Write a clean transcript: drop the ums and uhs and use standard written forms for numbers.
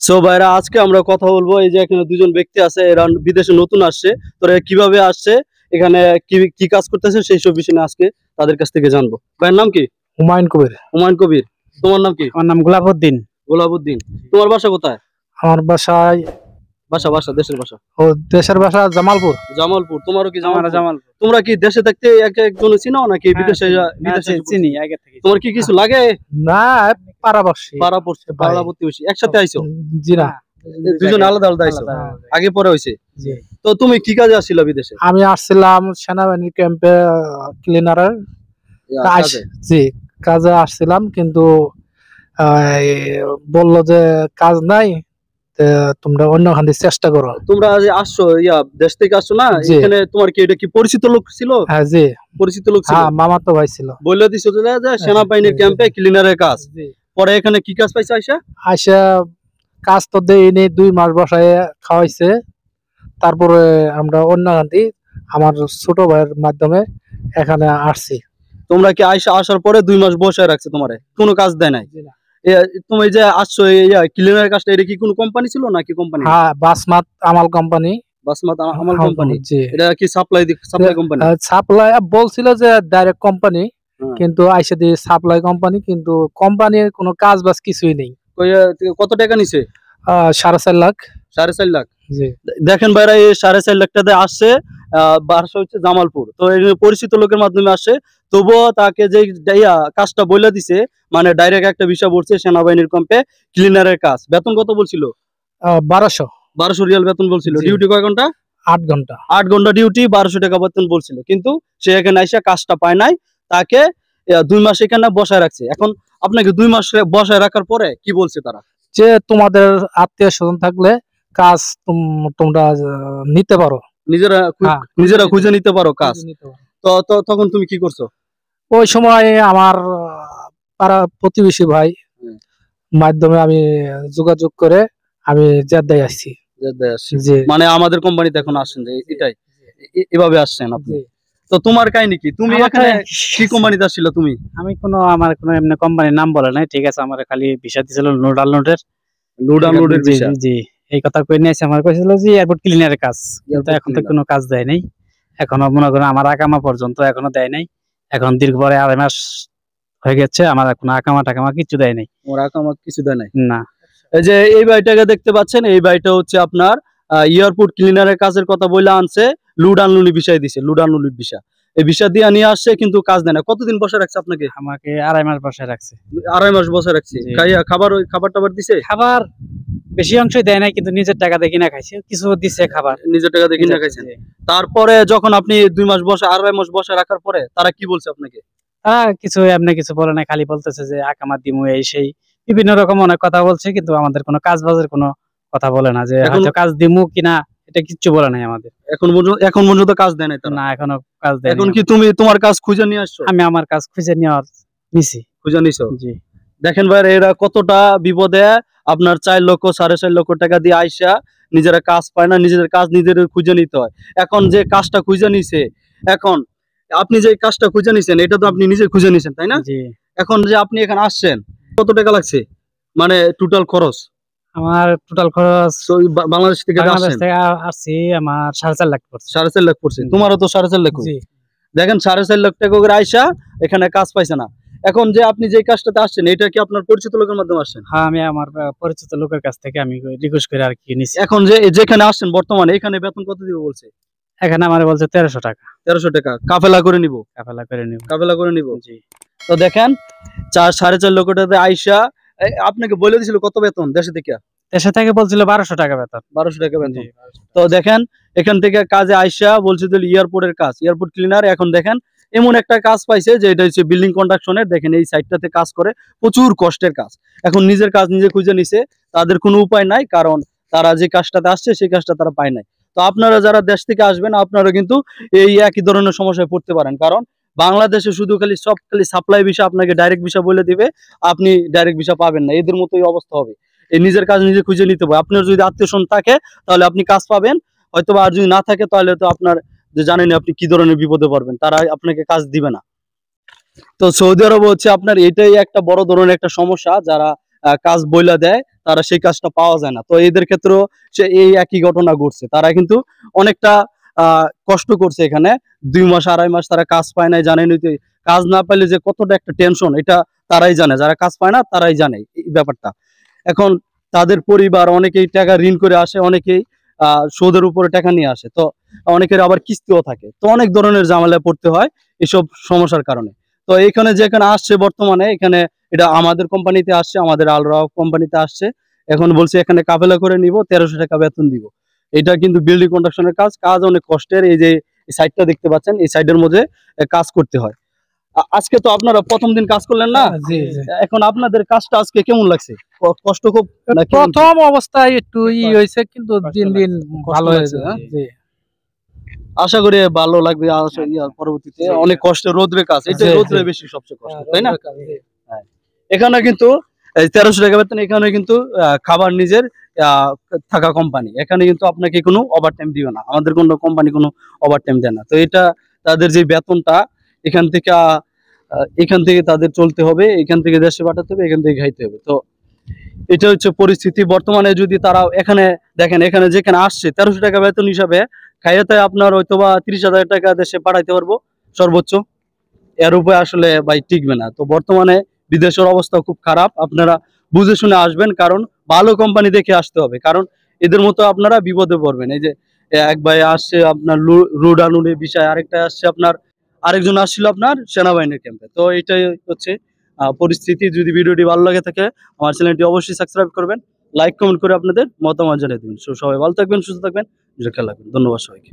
So ভাইরা, আজকে আমরা কথা বলবো এই যে এখানে দুজন ব্যক্তি আছে, এরা বিদেশে নতুন আসছে। তোরা কিভাবে আসছে, এখানে কি কি কাজ করতেছে, সেই সব বিষয় নিয়ে আজকে তাদের কাছ থেকে জানবো। ভাইয়ের নাম কি? হুমায়ুন কবির। হুমায়ুন কবির। তোমার নাম কি? আমার নাম গোলাপউদ্দিন। গোলাপউদ্দিন। তোমার বাসা কোথায়? আমার বাসায় বাসা বাসা দেশের বাসা? ও দেশের বাসা জামালপুর। জামালপুর। তোমারও কি আমার জামালপুর? জামালপুর। তোমরা কি দেশে থাকতে এক একজন চিনো নাকি বিদেশে বিদেশে চিনি আগে থেকে। তোমার কি কিছু লাগে? না, পাড়াবাসী। পাড়া পড়ছে, পাড়া প্রতিবেশী একসাথে আইছো? জি না, দুজন আলাদা আলাদা আইছো? আগে পরে হইছে। জি। তো তুমি কি কাজে আসছিলা বিদেশে? আমি আসছিলাম সেনাবাহিনীর ক্যাম্পে ক্লিনারের কাজে? জি, কাজে আসছিলাম, কিন্তু বললো যে কাজ নাই, তোমরা অন্যখানে চেষ্টা করো। তোমরা যে আসছো দেশ থেকে আসছো না, এখানে তোমার কি এটা কি পরিচিত লোক ছিল? হ্যাঁ জি, পরিচিত লোক ছিল। হ্যাঁ, মামাতো ভাই ছিল। বললে দিছো যে সেনাবাহিনীর ক্যাম্পে ক্লিনারের কাজ। পরে এখানে কি কাজ পাইছো? আইসা কাজ তো দেয়নি, 2 মাস বসায় খাওয়াইছে। তারপরে আমরা অন্যখানে আমার ছোট ভাইয়ের মাধ্যমে এখানে আসছি। তোমরা কি আসার পরে 2 মাস বসায় রাখছে তোমারে, কোনো কাজ দেয় নাই? তুমি যে আসছো ক্লিনারের কাজটা, এটা কি কোনো কোম্পানি ছিল নাকি কোম্পানি? হ্যাঁ, বাসমাত আমাল কোম্পানি। বাসমাত আমাল কোম্পানি। এটা কি সাপ্লাই কোম্পানি? সাপ্লাই বলছিল যে ডাইরেক্ট কোম্পানি, কিন্তু আইসা দিয়ে সাপ্লাই কোম্পানি, কিন্তু কোম্পানির কোনো কাজ বাজ কিছুই নেই। কত টাকা নিছে? 4.5 লাখ। 4.5 লাখ। জি। দেখেন ভাইরা, এই 4.5 লাখ টাকাতে আসছে, বাসা হচ্ছে জামালপুর। তো পরিচিত লোকের মাধ্যমে আসে, তবুও তাকে যে কাজটা বলে দিছে, মানে ডাইরেক্ট একটা বিষয় বলছে সেনাবাহিনীর ক্যাম্পে ক্লিনারের কাজ। বেতন কত বলছিল? 1200 রিয়াল বেতন বলছিল। ডিউটি কয় ঘন্টা? 8 ঘন্টা। 8 ঘন্টা ডিউটি, 1200 টাকা বেতন বলছিল। কিন্তু সে এখানে এসে কাজটা পায় নাই, তাকে 2 মাস এখানে বসায় রাখছে। এখন আপনাকে 2 মাস বসায় রাখার পরে কি বলছে তারা? যে তোমাদের আত্মীয় স্বজন থাকলে কাজ তোমরা নিতে পারো, নিজেরা খুঁজে নিতে পারো কাজ। তো তখন তুমি কি করছো? ওই সময় আমার পাড়া প্রতিবেশী ভাই মাধ্যমে আমি যোগাযোগ করে আমি জেদ্দায় আসছি। মানে আমাদের কোম্পানিতে এখন আসছেন, যে এটাই এভাবে আসছেন আপনি? তো তোমার কাহিনী কি? তুমি এখানে কি কোম্পানিতে আসছিল? তুমি? আমি আমার কোনো এমনি কোম্পানির নাম বলে নাই, ঠিক আছে। আমার খালি ভিসা দিছিল লোড আনলোডের ভিসা। জি, এই কথা কই নিয়েছে। আমার কইছিল যে এয়ারপোর্ট ক্লিনারের কাজ, কিন্তু এখন তো কোনো কাজ দেয় নাই। এখনো মনে করেন আমার আকামা পর্যন্ত এখনো দেয় নাই। এখন দীর্ঘ পরে 2.5 মাস হয়ে গেছে, আমার কোনো আকামা টাকামা কিছু দেয় নাই। ওর আকামা কিছু দেয় নাই? না। এই যে এই বাড়িটাকে দেখতে পাচ্ছেন, এই বাড়িটা হচ্ছে আপনার এয়ারপোর্ট ক্লিনারের কাজের কথা বলে আনছে, লুড আনলুনি বিষয় দিছে, লুড আনলুনির বিষয়। এই বিষয় দিয়ে নিয়ে আসছে, কিন্তু কাজ দেয় না। কতদিন বসে রাখছে আপনাকে? আমাকে 2.5 মাস বসে রাখছে। 2.5 মাস বসে রাখছে। খাবার টাবার দিছে? খাবার বেশি অংশই দেয় নাই, কিন্তু নিজের টাকা দিয়ে কিনা খাইছে। কিছু দিছে খাবার, নিজের টাকা দিয়ে কিনা খাইছেন। তারপরে যখন আপনি 2 মাস বসে, 2.5 মাস বসে রাখার পরে তারা কি বলছে আপনাকে? কিছু এমনি কিছু বলে নাই, খালি বলতেছে যে আকামা দিমু, এই সেই বিভিন্ন রকম অনেক কথা বলছে, কিন্তু আমাদের কোনো কাজ বাজের কোনো কথা বলে না, যে হয়তো কাজ দিমু কিনা, এটা কিচ্ছু বলে নাই আমাদের। এখন পর্যন্ত কাজ দেয় নাই তারা? না, এখনো কাজ দেয়। এখন কি তুমি তোমার কাজ খুঁজে নিয়ে আসছো? আমি আমার কাজ খুঁজে খুঁজে নিছো? জি। দেখেন ভাই, এরা কতটা বিপদে। আপনার 4 লক্ষ 4.5 লক্ষ টাকা দিয়ে আইসা নিজেরা কাজ পায় না, নিজেদের কাজ নিজেদের খুঁজে নিতে হয়। এখন যে কাজটা খুঁজে নিছে, এখন আপনি যে কাজটা খুঁজে নিছেন, এটা তো আপনি নিজে খুঁজে নিছেন, তাই না? জি। এখন যে আপনি এখানে আসছেন, কত টাকা লাগছে, মানে টোটাল খরচ? আমার টোটাল খরচ বাংলাদেশ থেকে আসছি আমার 4.5 লাখ পড়ছে। 4.5 লাখ পড়ছে। তোমারও তো 4.5 লাখ? দেখেন, 4.5 লাখ টাকা করে আইসা এখানে কাজ পাইছে না। এখন যে আপনি যে কাজটাতে আসছেন, এটা কি আপনার পরিচিত লোকের মাধ্যমে আসছেন? হ্যাঁ, আমি আমার পরিচিত লোকের কাছ থেকে আমি রিকোয়েস্ট করে আর কি নিছি। এখন যেখানে আসছেন বর্তমানে, এখানে বেতন কত দিবে বলছে? এখানে আমার বলছে 1300 টাকা। 1300 টাকা কাফেলা করে নিব? কাফেলা করে নিব। জি। তো দেখেন, 4.5 লক্ষ টাকা আইসা আপনাকে বলে দিছিল কত বেতন দেশে থেকে? বলছিল 1200 টাকা বেতন। 1200 টাকা বেতন। তো দেখেন, এখান থেকে কাজে আইসা বলছে যে এয়ারপোর্টের কাজ, এয়ারপোর্ট ক্লিনার। এখন দেখেন, এমন একটা কাজ পাইছে যে এটা হচ্ছে বিল্ডিং কন্ট্রাকশনের। দেখেন এই সাইডটাতে কাজ করে, প্রচুর কষ্টের কাজ। এখন নিজের কাজ নিজে খুঁজে নিছে, তাদের কোনো উপায় নাই, কারণ তারা যে কাজটাতে আসছে সেই কাজটা তারা পায় নাই। তো আপনারা যারা দেশ থেকে আসবেন, আপনারা কিন্তু এই একই ধরনের সমস্যায় পড়তে পারেন, কারণ বাংলাদেশে শুধু খালি সাপ্লাই ভিসা, আপনাকে ডাইরেক্ট ভিসা বলে দিবে, আপনি ডাইরেক্ট ভিসা পাবেন না। এদের মতোই অবস্থা হবে। এই নিজের কাজ নিজে খুঁজে নিতে হবে। আপনার যদি আত্মীয় স্বজন থাকে তাহলে আপনি কাজ পাবেন হয়তো, আর যদি না থাকে তাহলে তো আপনার যে জানেন আপনি কি ধরনের বিপদে পড়বেন, তারা আপনাকে কাজ দিবে না। তো সৌদি আরব হচ্ছে আপনার এটাই একটা বড় ধরনের একটা সমস্যা, যারা কাজ বইলা দেয় তারা সেই কাজটা পাওয়া যায় না। তো এদের ক্ষেত্রেও এই একই ঘটনা ঘটছে। তারা কিন্তু অনেকটা কষ্ট করছে এখানে, 2 মাস 2.5 মাস তারা কাজ পায় নাই। জানেন কাজ না পাইলে যে কতটা একটা টেনশন, এটা তারাই জানে, যারা কাজ পায় না তারাই জানে এই ব্যাপারটা। এখন তাদের পরিবার অনেকেই টাকা ঋণ করে আসে, অনেকেই সুদের উপরে টাকা নিয়ে আসে, তো অনেকের আবার কিস্তিও থাকে, তো অনেক ধরনের ঝামেলায় পড়তে হয় এসব সমস্যার কারণে। তো এখানে যেখানে আসছে বর্তমানে, এখানে এটা আমাদের কোম্পানিতে আসছে, আমাদের আলরা কোম্পানিতে আসছে। এখন বলছে এখানে কাফেলা করে নিব, 1300 টাকা বেতন দিব। এটা কিন্তু বিল্ডিং কন্সট্রাকশনের কাজ, কাজ অনেক কষ্টের। এই যে সাইডটা দেখতে পাচ্ছেন, এই সাইডের মধ্যে কাজ করতে হয়। আজকে তো আপনারা প্রথম দিন কাজ করলেন না? জি জি। এখন আপনাদের কাজটা আজকে কেমন লাগছে? কষ্ট খুব নাকি? প্রথম অবস্থায় একটু হয়েছে, কিন্তু দিন দিন ভালো হয়েছে। হ্যাঁ? জি। আশা করি ভালো লাগবে। পরবর্তীতে অনেক কষ্ট, রোদ্রে কাজ, এটা জি, রোদ্রে জি। বেশি সবচেয়ে কষ্ট, তাই না? হ্যাঁ। এখানে কিন্তু 1300 টাকা বেতন, এখানে কিন্তু খাবার নিজের থাকা কোম্পানি, এখানে কিন্তু আপনাকে কোনো ওভারটাইম দিবে না। আমাদের কোনো কোম্পানি কোনো ওভারটাইম দেয় না। তো এটা তাদের যে বেতনটা, এখান থেকে তাদের চলতে হবে, এখান থেকে দেশে পাঠাতে হবে, এখান থেকে খাইতে হবে। তো এটা হচ্ছে পরিস্থিতি বর্তমানে। যদি তারা এখানে দেখেন, এখানে যেখানে আসছে 1300 টাকা বেতন হিসাবে খাইয়াতে আপনার হয়তোবা 30,000 টাকা দেশে পাঠাইতে পারবো সর্বোচ্চ, এর উপরে আসলে ভাই টিকবে না। তো বর্তমানে বিদেশের অবস্থা খুব খারাপ, আপনারা বুঝে শুনে আসবেন, কারণ ভালো কোম্পানি দেখে আসতে হবে, কারণ এদের মতো আপনারা বিপদে পড়বেন। এই যে এক ভাই আসছে আপনার রুডানুডের বিষয়, আরেকটা আসছে আপনার, আরেকজন আসছিল আপনার সেনাবাহিনীর ক্যাম্পে। তো এটাই হচ্ছে পরিস্থিতি। যদি ভিডিওটি ভালো লাগে থাকে, আমার চ্যানেলটি অবশ্যই সাবস্ক্রাইব করবেন, লাইক কমেন্ট করে আপনাদের মতামত জানিয়ে দেবেন। সবাই ভালো থাকবেন, সুস্থ থাকবেন, খেয়াল রাখবেন। ধন্যবাদ সবাইকে।